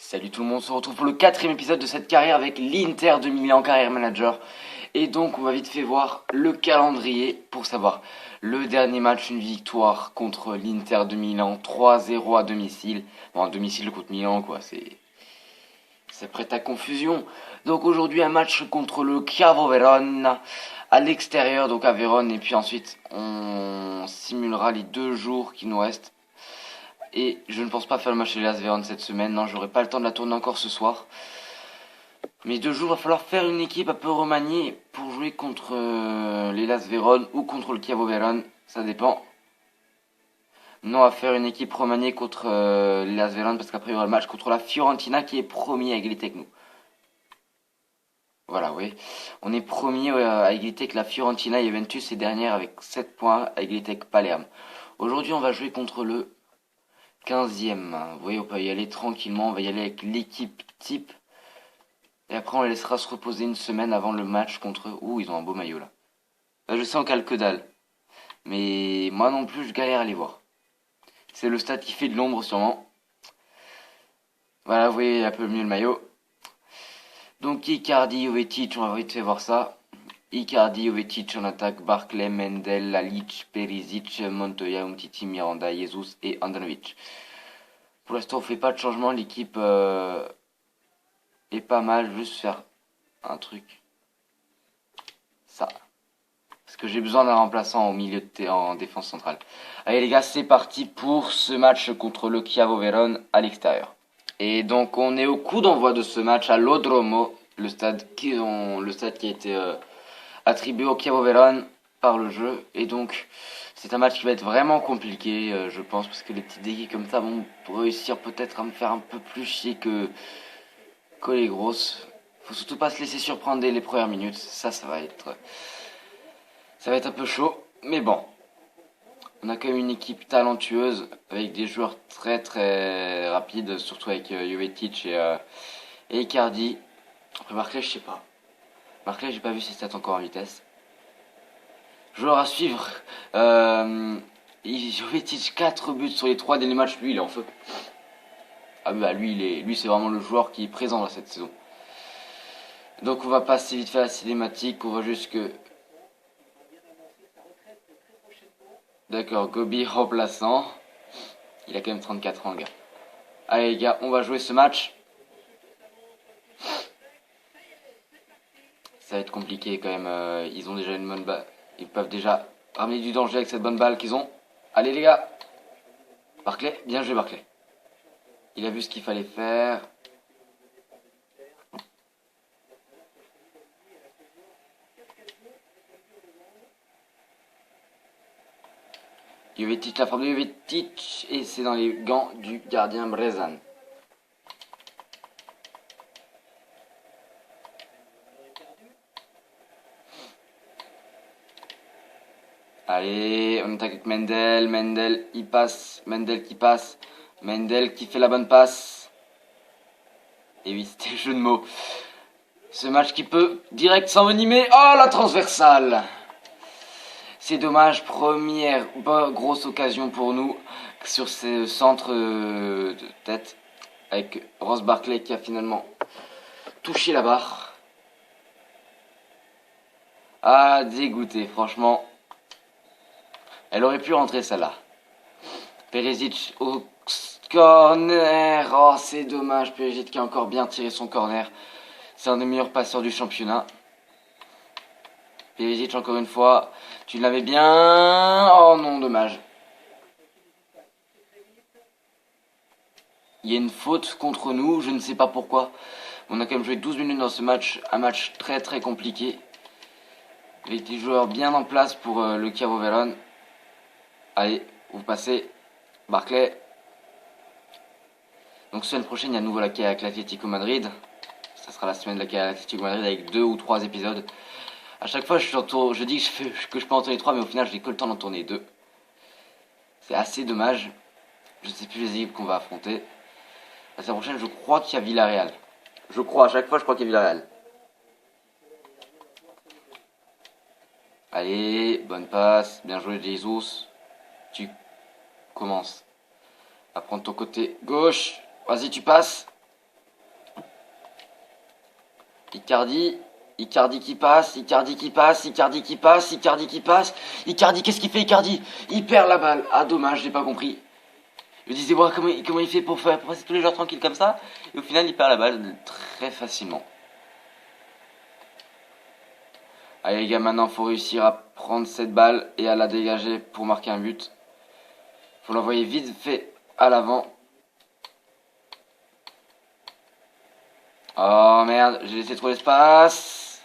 Salut tout le monde, on se retrouve pour le quatrième épisode de cette carrière avec l'Inter de Milan Carrière Manager. Et donc on va vite fait voir le calendrier pour savoir le dernier match, une victoire contre l'Inter de Milan, 3-0 à domicile. Bon, à domicile contre Milan quoi, c'est prêt à confusion. Donc aujourd'hui un match contre le Chievo Vérone à l'extérieur, donc à Vérone. Et puis ensuite on simulera les 2 jours qui nous restent. Et je ne pense pas faire le match de l'Hellas Vérone cette semaine. Non, j'aurai pas le temps de la tourner encore ce soir. Mais 2 jours, il va falloir faire une équipe un peu remaniée pour jouer contre l'Hellas Vérone ou contre le Chievo Vérone. Ça dépend. Non, on va faire une équipe remaniée contre l'Hellas Vérone parce qu'après il y aura le match contre la Fiorentina qui est premier à égalité avec nous. Voilà, oui. On est premier à égalité avec la Fiorentina et Juventus est dernière avec 7 points à égalité avec Palerme. Aujourd'hui, on va jouer contre le 15e. Vous voyez, on peut y aller tranquillement. On va y aller avec l'équipe type. Et après, on les laissera se reposer une semaine avant le match contre eux. Ouh, ils ont un beau maillot là. Là, je sais en calque dalle. Mais moi non plus, je galère à les voir. C'est le stade qui fait de l'ombre sûrement. Voilà, vous voyez un peu mieux le maillot. Donc Icardi, Jovetic, on va vite fait voir ça. Icardi, Jovetic en attaque, Barclay, Mendel, Lalic, Perisic, Montoya, Umtiti, Miranda, Jesus et Andanovic. Pour l'instant, on fait pas de changement. L'équipe est pas mal. Juste faire un truc. Ça. Parce que j'ai besoin d'un remplaçant au milieu en défense centrale. Allez les gars, c'est parti pour ce match contre le Chievo Vérone à l'extérieur. Et donc on est au coup d'envoi de ce match à l'Odromo, le stade qui a été attribué au Chievo Vérone par le jeu. Et donc c'est un match qui va être vraiment compliqué, je pense, parce que les petites équipes comme ça vont réussir peut-être à me faire un peu plus chier que les grosses. Faut surtout pas se laisser surprendre dès les premières minutes. Ça va être un peu chaud, mais bon. On a quand même une équipe talentueuse avec des joueurs très très rapides, surtout avec Jovetic et Icardi. Après Barclay, je sais pas. Barclay, j'ai pas vu ses stats encore en vitesse. Joueur à suivre. Jovetic 4 buts sur les 3 derniers matchs, lui il est en feu. Ah bah lui c'est vraiment le joueur qui est présent dans cette saison. Donc on va passer vite fait à la cinématique, on va juste que. D'accord, Gobi remplaçant. Il a quand même 34 ans, le gars. Allez, les gars, on va jouer ce match. Ça va être compliqué quand même. Ils ont déjà une bonne balle. Ils peuvent déjà ramener du danger avec cette bonne balle qu'ils ont. Allez, les gars. Barclay, bien joué, Barclay. Il a vu ce qu'il fallait faire. Jovetic, la frappe de Jovetic. Et c'est dans les gants du gardien Brezan. Allez, on attaque avec Mendel. Mendel, il passe. Mendel qui passe. Mendel qui fait la bonne passe. Et oui, c'était le jeu de mots. Ce match qui peut direct s'envenimer. Oh, la transversale! C'est dommage, première grosse occasion pour nous sur ce centre de tête avec Ross Barclay qui a finalement touché la barre. Ah, dégoûté, franchement. Elle aurait pu rentrer celle-là. Perisic au corner. Oh, c'est dommage, Perisic qui a encore bien tiré son corner. C'est un des meilleurs passeurs du championnat. Perisic encore une fois. Tu l'avais bien. Oh non, dommage. Il y a une faute contre nous, je ne sais pas pourquoi. On a quand même joué 12 minutes dans ce match. Un match très très compliqué. Avec des joueurs bien en place pour le Chievo Vérone. Allez, vous passez. Barclay. Donc semaine prochaine, il y a à nouveau la carrière avec l'Atlético Madrid. Ça sera la semaine de la carrière avec l'Atlético Madrid avec 2 ou 3 épisodes. A chaque fois, je dis que je peux en tourner 3, mais au final, je n'ai que le temps d'en tourner 2. C'est assez dommage. Je ne sais plus les équipes qu'on va affronter. La semaine prochaine, je crois qu'il y a Villarreal. Je crois, à chaque fois, je crois qu'il y a Villarreal. Allez, bonne passe. Bien joué, Jesus. Tu commences à prendre ton côté gauche. Vas-y, tu passes. Icardi. Icardi qui passe, Icardi qui passe, Icardi qui passe, Icardi qui passe. Icardi, qu'est-ce qu'il fait Icardi? Il perd la balle. Ah dommage, j'ai pas compris. Je me disais voir comment il fait pour passer tous les joueurs tranquilles comme ça. Et au final, il perd la balle très facilement. Allez les gars, maintenant faut réussir à prendre cette balle et à la dégager pour marquer un but. Faut l'envoyer vite fait à l'avant. Oh merde, j'ai laissé trop d'espace.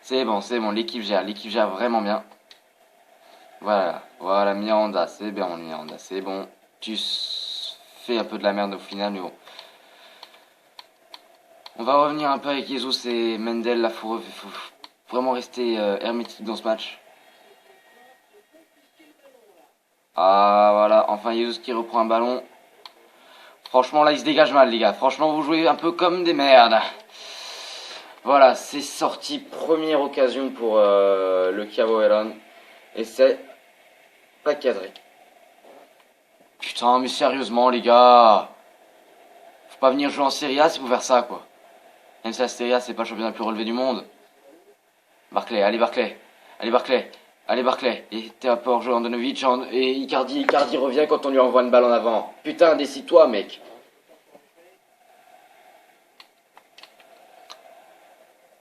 C'est bon, l'équipe gère vraiment bien. Voilà, Miranda, c'est bien, Miranda, c'est bon. Tu fais un peu de la merde au final, mais bon. On va revenir un peu avec Jesus et Mendel, là, faut vraiment rester hermétique dans ce match. Ah, voilà, enfin Jesus qui reprend un ballon. Franchement, là, il se dégage mal, les gars. Franchement, vous jouez un peu comme des merdes. Voilà, c'est sorti. Première occasion pour le Chievo Vérone. Et c'est pas cadré. Putain, mais sérieusement, les gars. Faut pas venir jouer en Serie A, c'est pour faire ça, quoi. Même si la Serie A, c'est pas le championnat le plus relevé du monde. Barclay, allez, Barclay. Allez, Barclay. Allez, Barclay. Et t'es un peu hors jeu, Andanovic. Et Icardi revient quand on lui envoie une balle en avant. Putain, décide-toi, mec.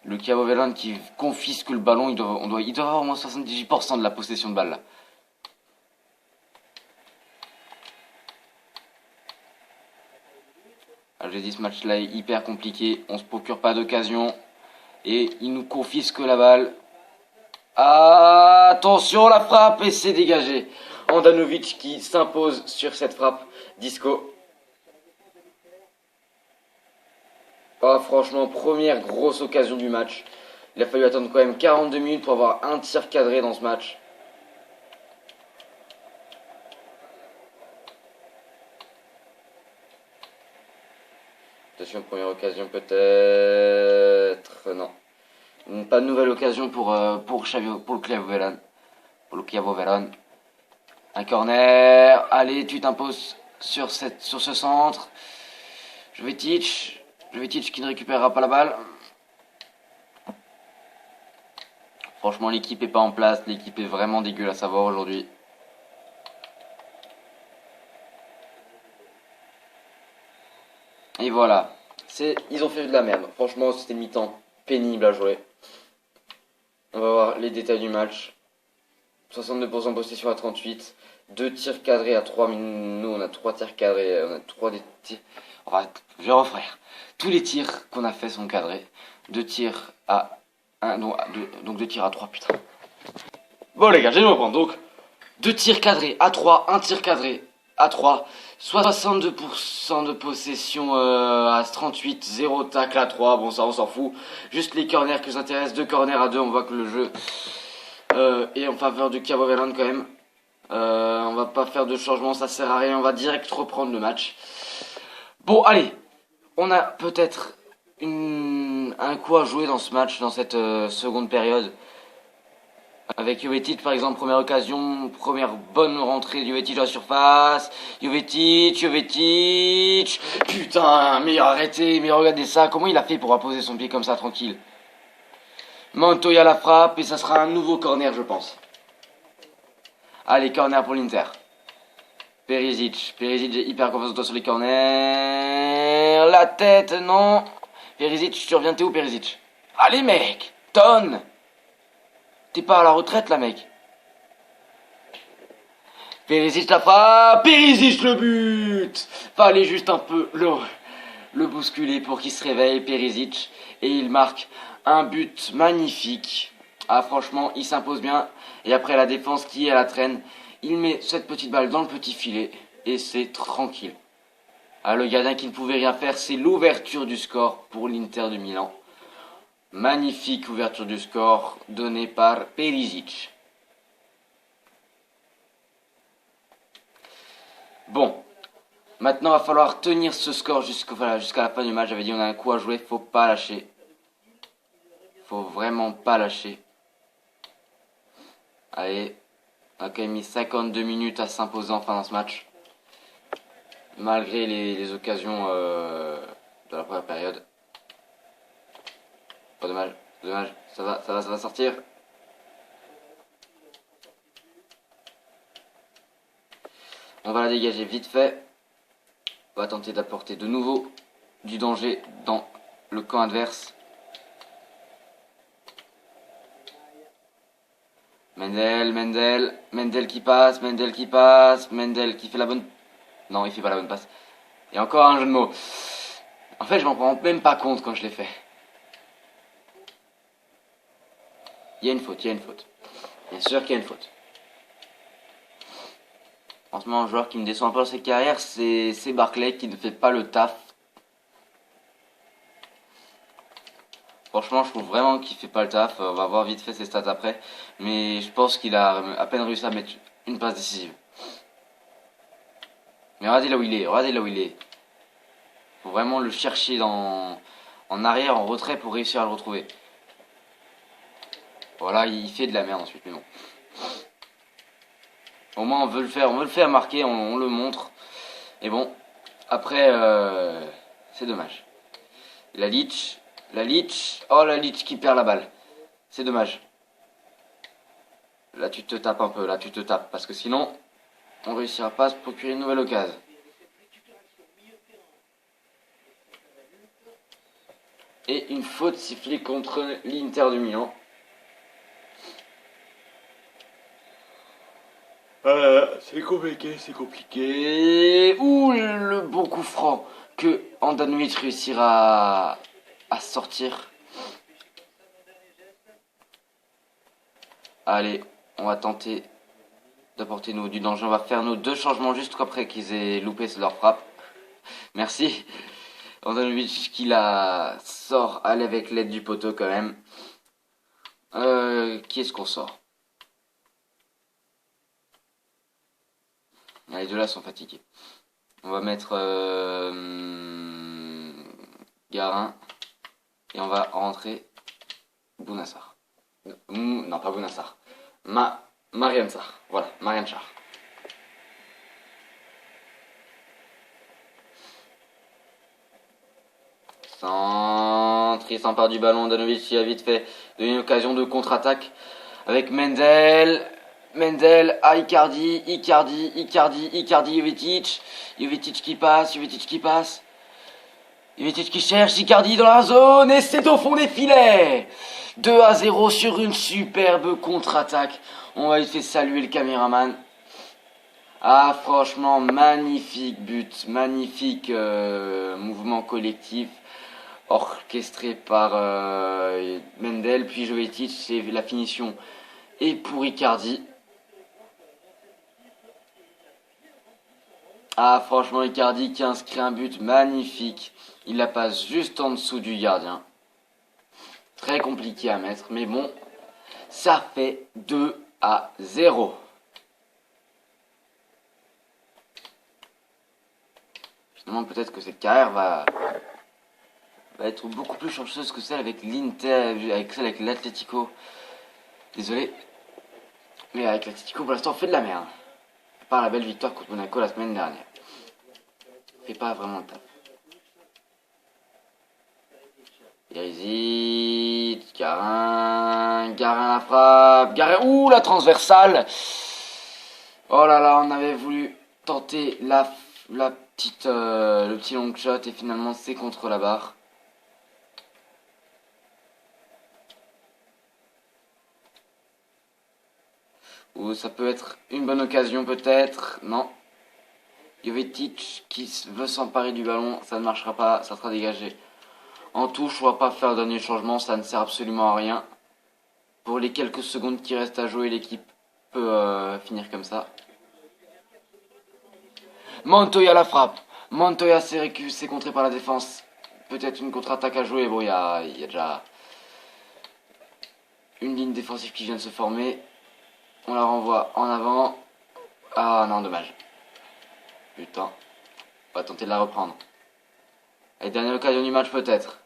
Le Chievo Vérone qui confisque le ballon, il doit avoir au moins 78% de la possession de balle là. Ah, j'ai dit ce match là est hyper compliqué, on se procure pas d'occasion et il nous confisque la balle. Ah, attention la frappe et c'est dégagé. Andanovic qui s'impose sur cette frappe. Disco. Oh, franchement, première grosse occasion du match. Il a fallu attendre quand même 42 minutes pour avoir un tir cadré dans ce match. Attention, première occasion peut-être. Non. Pas de nouvelle occasion pour le Chievo Vérone. Pour le Chievo Vérone. Un corner. Allez, tu t'imposes sur ce centre. Jovetic qui ne récupérera pas la balle. Franchement, l'équipe est pas en place. L'équipe est vraiment dégueulasse à voir aujourd'hui. Et voilà. Ils ont fait de la merde. Franchement, c'était mi-temps pénible à jouer. On va voir les détails du match. 62% de possession à 38. 2 tirs cadrés à 3. Nous, on a 3 tirs cadrés. On a 3 des tirs. Enfin, je vais refaire. Tous les tirs qu'on a fait sont cadrés. 2 tirs à 1. Donc 2 tirs à 3, putain. Bon, les gars, je vais reprendre. Donc, 2 tirs cadrés à 3. 1 tir cadré à 3. 62% de possession à 38. 0 tacle à 3. Bon, ça, on s'en fout. Juste les corners qui nous intéressent. 2 corners à 2. On voit que le jeu est en faveur du Chievo Vérone quand même. On va pas faire de changement, ça sert à rien. On va direct reprendre le match. Bon, allez. On a peut-être un coup à jouer dans ce match, dans cette seconde période. Avec Jovetic par exemple, première occasion, première bonne rentrée de Jovetic à la surface. Jovetic. Putain, mais arrêtez, mais regardez ça. Comment il a fait pour apposer son pied comme ça, tranquille? Montoya la frappe et ça sera un nouveau corner, je pense. Allez, corner pour l'Inter. Perisic est hyper confiant sur les corners. La tête, non. Perisic, tu reviens, t'es où Perisic? Allez mec, tonne. T'es pas à la retraite là mec. Perisic la frappe. Perisic le but. Fallait juste un peu le bousculer pour qu'il se réveille, Perisic. Et il marque un but magnifique. Ah franchement, il s'impose bien. Et après la défense qui est à la traîne, il met cette petite balle dans le petit filet. Et c'est tranquille. Ah, le gardien qui ne pouvait rien faire, c'est l'ouverture du score pour l'Inter de Milan. Magnifique ouverture du score donnée par Perisic. Bon, maintenant il va falloir tenir ce score jusqu'à la fin du match. J'avais dit on a un coup à jouer, faut pas lâcher. Faut vraiment pas lâcher. Allez, on a quand même mis 52 minutes à s'imposer enfin dans ce match. Malgré les occasions de la première période. Oh, dommage, dommage. Ça va sortir. On va la dégager vite fait. On va tenter d'apporter de nouveau du danger dans le camp adverse. Mendel qui passe, Mendel qui fait la bonne... Non, il fait pas la bonne passe. Et encore un jeu de mots. En fait, je m'en rends même pas compte quand je l'ai fait. Il y a une faute. Bien sûr qu'il y a une faute. En ce moment, un joueur qui me déçoit un peu dans cette carrière, c'est Barclay qui ne fait pas le taf. Franchement, je trouve vraiment qu'il fait pas le taf. On va voir vite fait ses stats après. Mais je pense qu'il a à peine réussi à mettre une passe décisive. Mais regardez là où il est. Faut vraiment le chercher en arrière, en retrait pour réussir à le retrouver. Voilà, il fait de la merde ensuite, mais bon. Au moins on veut le faire marquer, on le montre. Et bon, après, c'est dommage. La Leach, oh la Leach qui perd la balle. C'est dommage. Là tu te tapes un peu, parce que sinon, on réussira pas à se procurer une nouvelle occasion. Et une faute sifflée contre l'Inter de Milan. C'est compliqué. Ouh, le bon coup franc que Handanovic réussira à sortir. Allez, on va tenter d'apporter du danger. On va faire nos 2 changements juste après qu'ils aient loupé leur frappe. Merci. Handanovic qui la sort. Allez, avec l'aide du poteau quand même. Qui est-ce qu'on sort? Les deux là sont fatigués. On va mettre Garin. Et on va rentrer Bounassar. Non, pas Bounassar. Marian Sarr. Voilà, Marian Sarr. Centre, il s'empare du ballon. Handanovic qui a vite fait une occasion de contre-attaque avec Mendel, à Icardi, Jovetic qui passe, Jovetic qui cherche, Icardi dans la zone, et c'est au fond des filets. 2-0 sur une superbe contre-attaque. On va vite fait saluer le caméraman. Ah, franchement, magnifique but, magnifique mouvement collectif, orchestré par Mendel, puis Jovetic, c'est la finition. Et pour Icardi. Ah, franchement, Icardi qui inscrit un but magnifique. Il la passe juste en dessous du gardien. Très compliqué à mettre, mais bon, ça fait 2-0. Finalement, peut-être que cette carrière va être beaucoup plus chanceuse que celle avec avec l'Atlético. Désolé. Mais avec l'Atlético, pour l'instant, on fait de la merde. À part la belle victoire contre Monaco la semaine dernière. On fait pas vraiment le taf. Il hésite. Garin la frappe. Ouh, la transversale. Oh là là, on avait voulu tenter le petit long shot et finalement c'est contre la barre. Ou ça peut être une bonne occasion peut-être. Non. Jovetic qui veut s'emparer du ballon, ça ne marchera pas, ça sera dégagé. En touche, on va pas faire le dernier changement, ça ne sert absolument à rien. Pour les quelques secondes qui restent à jouer, l'équipe peut finir comme ça. Montoya la frappe. Montoya s'est contré par la défense. Peut-être une contre-attaque à jouer. Bon, il y a déjà une ligne défensive qui vient de se former. On la renvoie en avant. Ah non, dommage. Putain. On va tenter de la reprendre. Et dernière occasion du match peut-être.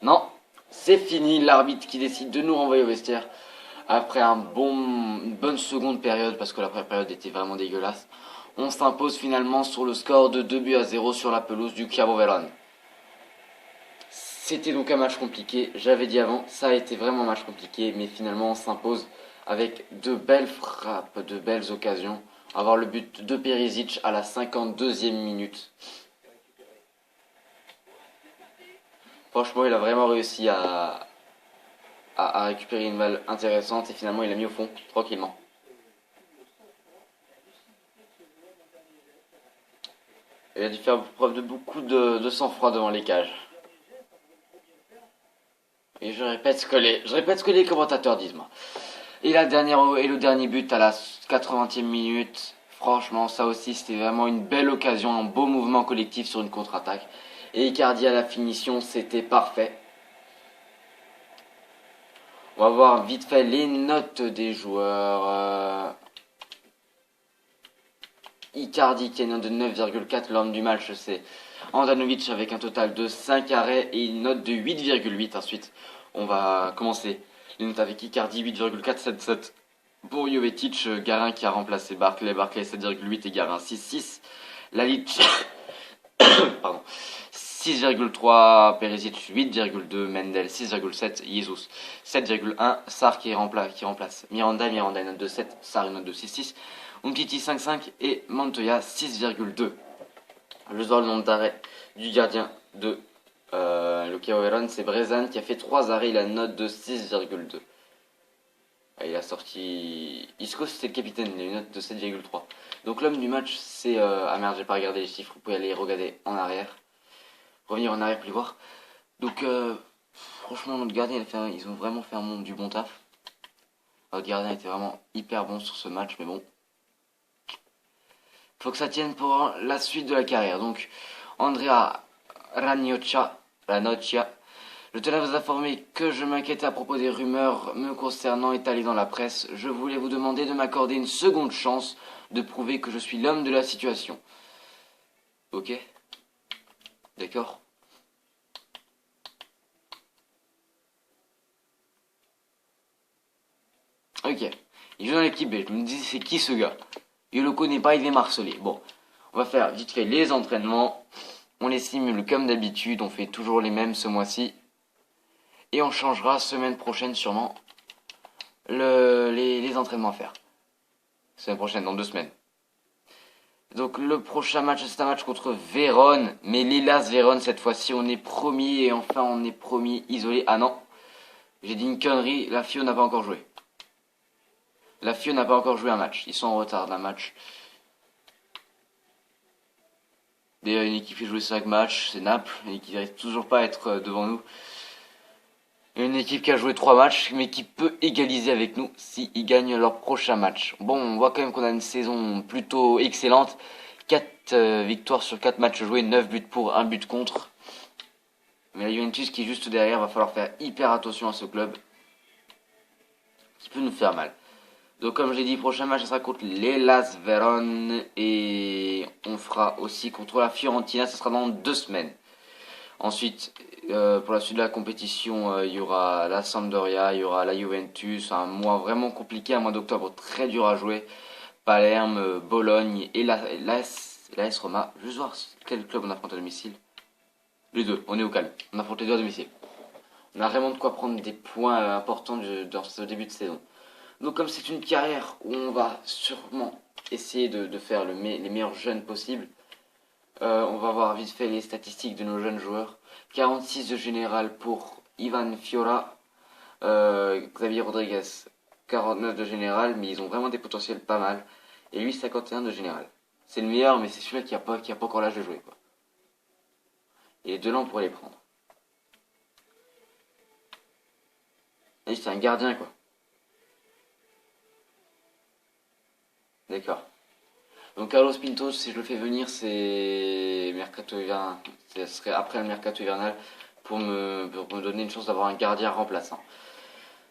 Non, c'est fini. L'arbitre qui décide de nous renvoyer au vestiaire. Après une bonne seconde période, parce que la première période était vraiment dégueulasse. On s'impose finalement sur le score de 2-0 sur la pelouse du Chievo Vérone. C'était donc un match compliqué, j'avais dit avant, ça a été vraiment un match compliqué, mais finalement on s'impose avec de belles frappes, de belles occasions. Avoir le but de Perisic à la 52e minute. Franchement, il a vraiment réussi à récupérer une balle intéressante et finalement il l'a mis au fond, tranquillement. Il a dû faire preuve de beaucoup de sang-froid devant les cages. Et je répète ce que les commentateurs disent, moi. Et le dernier but à la 80e minute. Franchement, ça aussi, c'était vraiment une belle occasion, un beau mouvement collectif sur une contre-attaque. Et Icardi à la finition, c'était parfait. On va voir vite fait les notes des joueurs. Icardi qui est une note de 9,4, l'homme du match c'est Handanovic avec un total de 5 arrêts et une note de 8,8. Ensuite, on va commencer les notes avec Icardi 8,477 pour Jovetic, Garin qui a remplacé Barclay 7,8 et Garin 6,6. Lalic pardon 6,3, Perisic 8,2, Mendel 6,7, Jesus 7,1, Sarr qui remplace Miranda une note de 7, Sarr une note de 6,6, Umtiti 5,5 et Montoya 6,2. Je sors le nombre d'arrêts du gardien de Luka Overon, c'est Brezan qui a fait 3 arrêts, il a une note de 6,2. Il a sorti Isco, c'était le capitaine, il a une note de 7,3. Donc l'homme du match c'est ah merde, j'ai pas regardé les chiffres, vous pouvez aller regarder en arrière. Revenir en arrière plus voir. Donc franchement notre gardien ils ont vraiment fait du bon taf. Notre gardien était vraiment hyper bon sur ce match, mais bon. Faut que ça tienne pour la suite de la carrière. Donc Andrea Ranocchia, je tenais à vous informer que je m'inquiétais à propos des rumeurs me concernant étalées dans la presse. Je voulais vous demander de m'accorder une seconde chance de prouver que je suis l'homme de la situation. Ok? D'accord? Ok. Il joue dans l'équipe B. Je me dis c'est qui ce gars? Je le connais pas, il est marcelé. Bon. On va faire vite fait les entraînements. On les simule comme d'habitude. On fait toujours les mêmes ce mois-ci. Et on changera semaine prochaine sûrement les entraînements à faire. Semaine prochaine, dans 2 semaines. Donc le prochain match, c'est un match contre Vérone. Mais l'Hélas Vérone, cette fois-ci, on est promis. Et enfin, on est promis isolé. Ah non, j'ai dit une connerie. La FIO n'a pas encore joué. La FIO n'a pas encore joué un match. Ils sont en retard d'un match. D'ailleurs, une équipe qui joue 5 matchs, c'est Naples, et qui n'arrive toujours pas à être devant nous. Une équipe qui a joué 3 matchs, mais qui peut égaliser avec nous s'ils gagnent leur prochain match. Bon, on voit quand même qu'on a une saison plutôt excellente. 4 victoires sur 4 matchs joués, 9 buts pour, 1 but contre. Mais la Juventus qui est juste derrière, va falloir faire hyper attention à ce club. Qui peut nous faire mal. Donc comme je l'ai dit, prochain match, ça sera contre l'Hellas Vérone. Et on fera aussi contre la Fiorentina, ça sera dans 2 semaines. Ensuite, pour la suite de la compétition, il y aura la Sampdoria, il y aura la Juventus. Un mois vraiment compliqué, un mois d'octobre très dur à jouer. Palerme, Bologne et l'AS Roma. Juste voir quel club on affronte à domicile. Les deux, on est au calme. On affronte les deux à domicile. On a vraiment de quoi prendre des points importants dans ce début de saison. Donc comme c'est une carrière où on va sûrement essayer de faire les meilleurs jeunes possibles, on va voir vite fait les statistiques de nos jeunes joueurs. 46 de général pour Ivan Fiora, Xavier Rodriguez 49 de général, mais ils ont vraiment des potentiels pas mal. Et lui 51 de général. C'est le meilleur, mais c'est celui-là qui a pas encore l'âge de jouer, quoi. Et les deux là on pourrait les prendre. Et c'est un gardien, quoi. D'accord. Donc Carlos Pinto, si je le fais venir, c'est mercato hivernal. Ce serait après le mercato hivernal pour me donner une chance d'avoir un gardien remplaçant.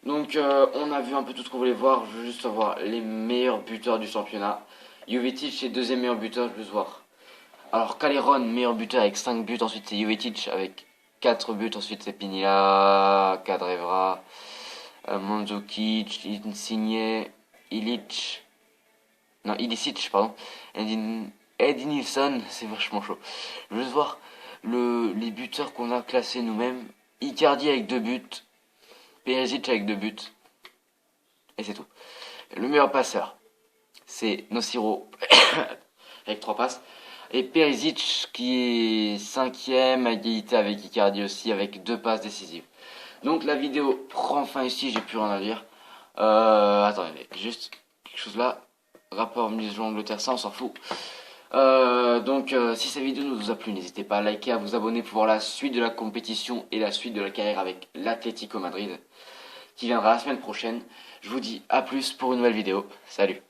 Donc on a vu un peu tout ce qu'on voulait voir. Je veux juste savoir les meilleurs buteurs du championnat. Jovetic est deuxième meilleur buteur, je veux juste voir. Alors Calderon, meilleur buteur avec 5 buts. Ensuite c'est Jovetic avec 4 buts. Ensuite c'est Pinilla, Kadrevra, Mandzukic, Insigne, Ilic. Non, Ilicic, pardon. Edinilson, c'est vachement chaud. Je veux juste voir les buteurs qu'on a classés nous-mêmes. Icardi avec 2 buts, Perisic avec 2 buts, et c'est tout. Le meilleur passeur, c'est Nosiro avec 3 passes. Et Perisic qui est 5ème à égalité avec Icardi aussi avec 2 passes décisives. Donc la vidéo prend fin ici, j'ai plus rien à dire. Attendez, juste quelque chose là. Rapport Angleterre, ça on s'en fout. Si cette vidéo vous a plu, n'hésitez pas à liker, à vous abonner pour voir la suite de la compétition et la suite de la carrière avec l'Atlético Madrid qui viendra la semaine prochaine. Je vous dis à plus pour une nouvelle vidéo. Salut!